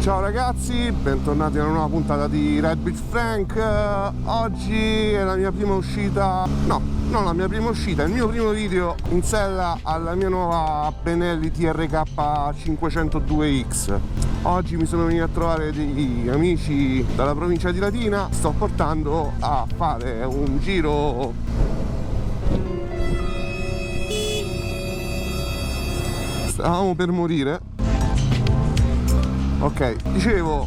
Ciao ragazzi, bentornati a una nuova puntata di Ride with Frank. Oggi è la mia prima uscita, no, non la mia prima uscita, è il mio primo video in sella alla mia nuova Benelli TRK 502X. Oggi mi sono venuto a trovare degli amici dalla provincia di Latina, sto portando a fare un giro. Stavamo per morire. Ok, dicevo,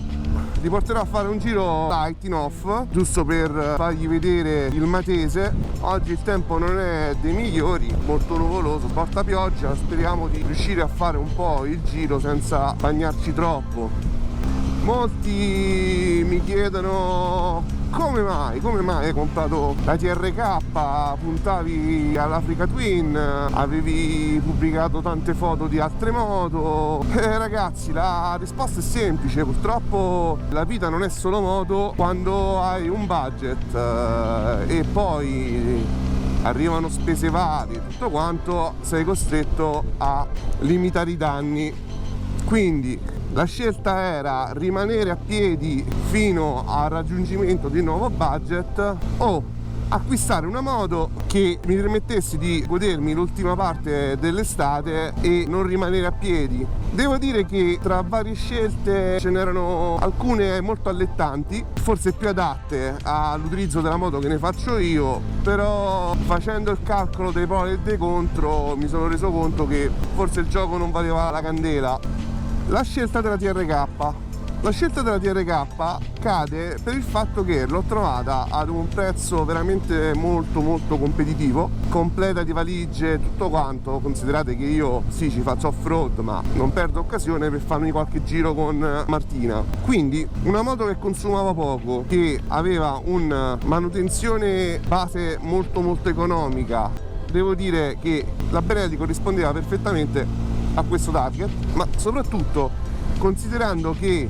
li porterò a fare un giro light in off, giusto per fargli vedere il Matese. Oggi il tempo non è dei migliori, molto nuvoloso, porta pioggia, speriamo di riuscire a fare un po' il giro senza bagnarci troppo. Molti mi chiedono come mai hai comprato la TRK, puntavi all'Africa Twin, avevi pubblicato tante foto di altre moto. Ragazzi, la risposta è semplice, purtroppo la vita non è solo moto quando hai un budget e poi arrivano spese varie, tutto quanto, sei costretto a limitare i danni. Quindi la scelta era rimanere a piedi fino al raggiungimento di un nuovo budget o acquistare una moto che mi permettesse di godermi l'ultima parte dell'estate e non rimanere a piedi. Devo dire che tra varie scelte ce n'erano alcune molto allettanti, forse più adatte all'utilizzo della moto che ne faccio io, però facendo il calcolo dei pro e dei contro mi sono reso conto che forse il gioco non valeva la candela. La scelta della TRK cade per il fatto che l'ho trovata ad un prezzo veramente molto competitivo, completa di valigie, tutto quanto. Considerate che io sì, ci faccio off-road, ma non perdo occasione per farmi qualche giro con Martina. Quindi una moto che consumava poco, che aveva una manutenzione base molto economica. Devo dire che la Benelli corrispondeva perfettamente a questo target, ma soprattutto considerando che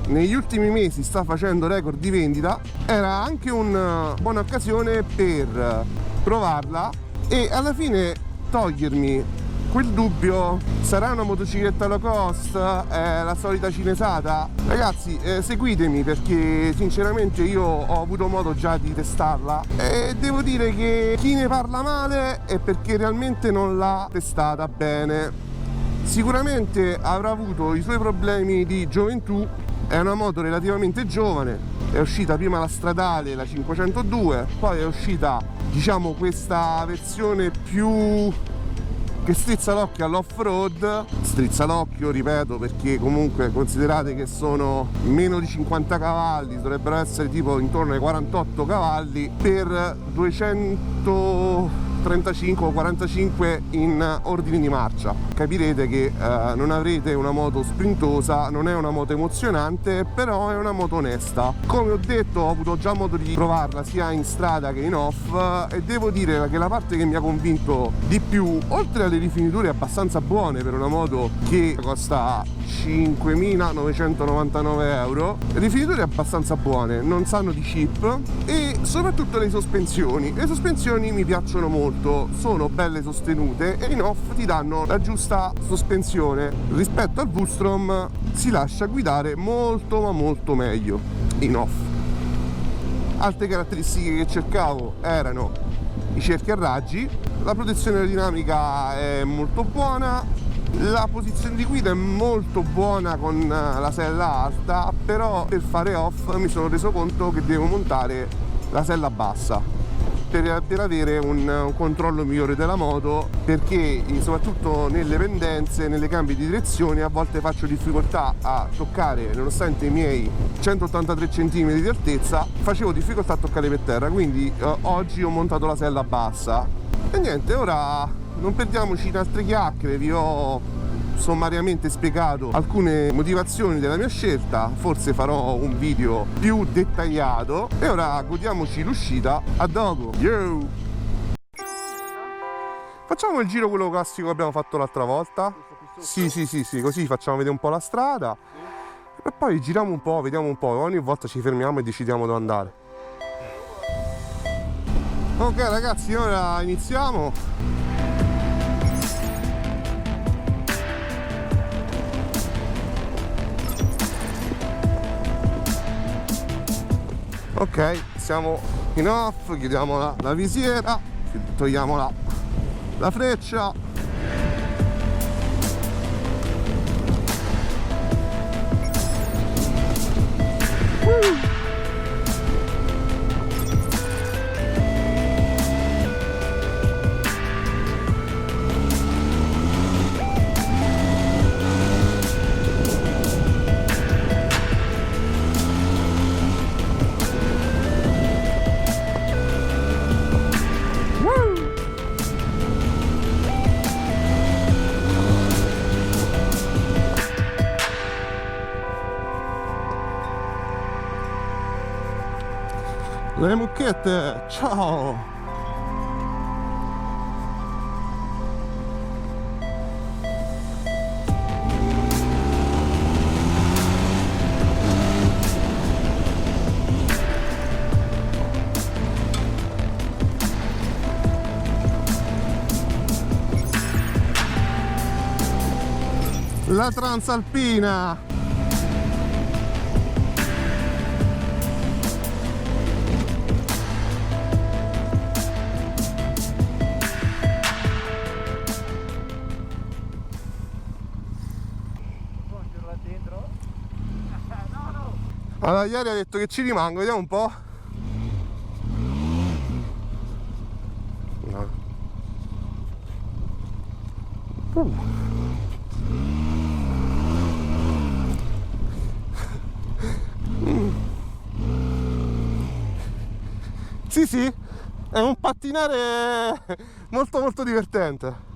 negli ultimi mesi sta facendo record di vendita, era anche una buona occasione per provarla e alla fine togliermi quel dubbio: sarà una motocicletta low cost, è la solita cinesata? Ragazzi, seguitemi, perché sinceramente io ho avuto modo già di testarla e devo dire che chi ne parla male è perché realmente non l'ha testata bene. Sicuramente avrà avuto i suoi problemi di gioventù, è una moto relativamente giovane, è uscita prima la stradale, la 502, poi è uscita, diciamo, questa versione più che strizza l'occhio all'off-road. Strizza l'occhio, ripeto, perché comunque considerate che sono meno di 50 cavalli, dovrebbero essere tipo intorno ai 48 cavalli per 235 o 45 in ordine di marcia. Capirete che non avrete una moto sprintosa, non è una moto emozionante, però è una moto onesta. Come ho detto, ho avuto già modo di provarla sia in strada che in off e devo dire che la parte che mi ha convinto di più, oltre alle rifiniture abbastanza buone per una moto che costa 5.999 euro, rifiniture abbastanza buone, non sanno di chip, e soprattutto le sospensioni. Le sospensioni mi piacciono molto, sono belle sostenute e in off ti danno la giusta sospensione. Rispetto al V-Strom si lascia guidare molto ma molto meglio in off. Altre caratteristiche che cercavo erano i cerchi a raggi, la protezione aerodinamica è molto buona, la posizione di guida è molto buona con la sella alta, però per fare off mi sono reso conto che devo montare la sella bassa per avere un controllo migliore della moto, perché soprattutto nelle pendenze, nelle cambi di direzione, a volte faccio difficoltà a toccare, nonostante i miei 183 cm di altezza, facevo difficoltà a toccare per terra. Quindi oggi ho montato la sella bassa e niente, ora non perdiamoci in altre chiacchiere, vi ho sommariamente spiegato alcune motivazioni della mia scelta, forse farò un video più dettagliato e ora godiamoci l'uscita. A dopo. Yo! Facciamo il giro quello classico che abbiamo fatto l'altra volta. Sì, così facciamo vedere un po' la strada e poi giriamo un po', vediamo un po', ogni volta ci fermiamo e decidiamo dove andare. Ok ragazzi, ora iniziamo. Ok, siamo in off, chiudiamo la visiera, togliamo la freccia. Le mucchette, ciao! La Transalpina! Allora, ieri ha detto che ci rimango, vediamo un po'. No. Sì, sì, è un pattinare molto molto divertente.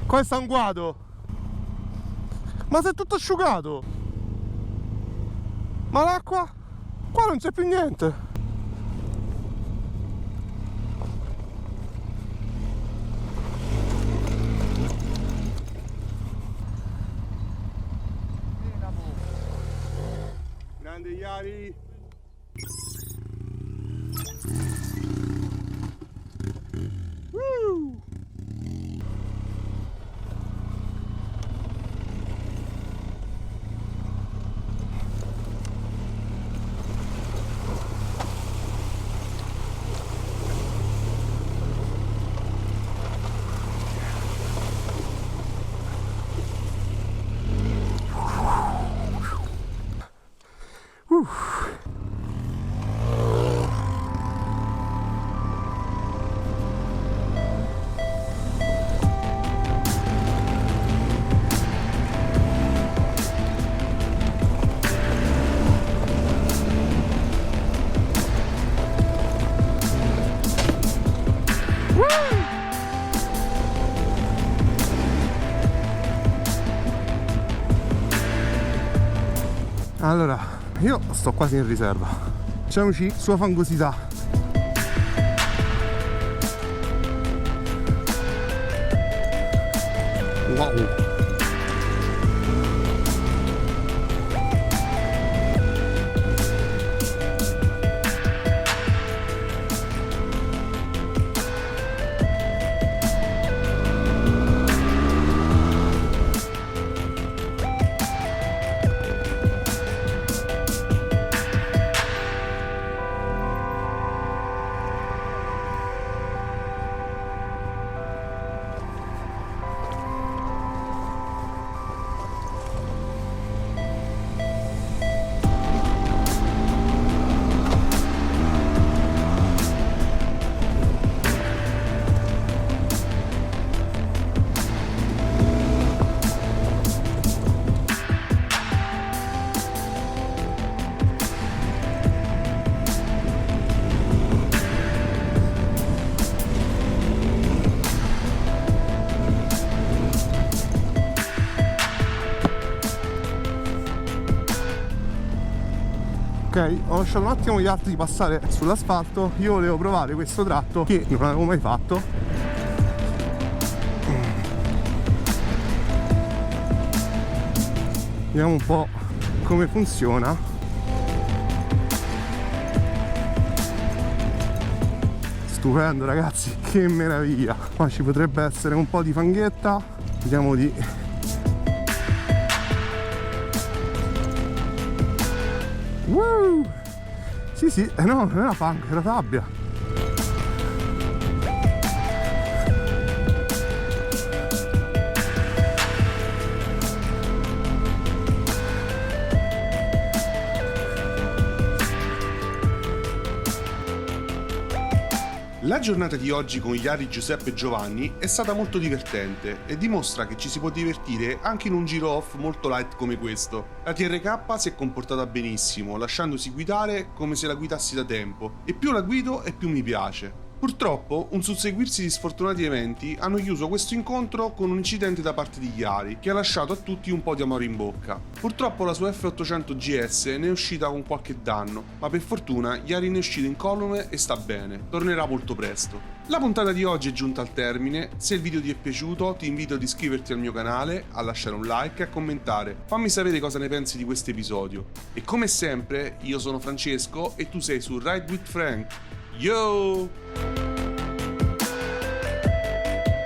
Qua è San Guado. Ma si è tutto asciugato. Ma l'acqua? Qua non c'è più niente. Grande Iari. Allora, io sto quasi in riserva. Facciamoci sua fangosità. Wow. Ok, ho lasciato un attimo gli altri passare sull'asfalto. Io volevo provare questo tratto che non avevo mai fatto. Vediamo un po' come funziona. Stupendo ragazzi, che meraviglia. Qua ci potrebbe essere un po' di fanghetta. Vediamo di... Sì, no, non era fang, era sabbia. La giornata di oggi con gli Ari Giuseppe e Giovanni è stata molto divertente e dimostra che ci si può divertire anche in un giro off molto light come questo. La TRK si è comportata benissimo, lasciandosi guidare come se la guidassi da tempo, e più la guido e più mi piace. Purtroppo, un susseguirsi di sfortunati eventi hanno chiuso questo incontro con un incidente da parte di Yari, che ha lasciato a tutti un po' di amore in bocca. Purtroppo la sua F800 GS ne è uscita con qualche danno, ma per fortuna Yari ne è uscito incolume e sta bene, tornerà molto presto. La puntata di oggi è giunta al termine. Se il video ti è piaciuto ti invito ad iscriverti al mio canale, a lasciare un like e a commentare. Fammi sapere cosa ne pensi di questo episodio. E come sempre, io sono Francesco e tu sei su Ride with Frank. Yo!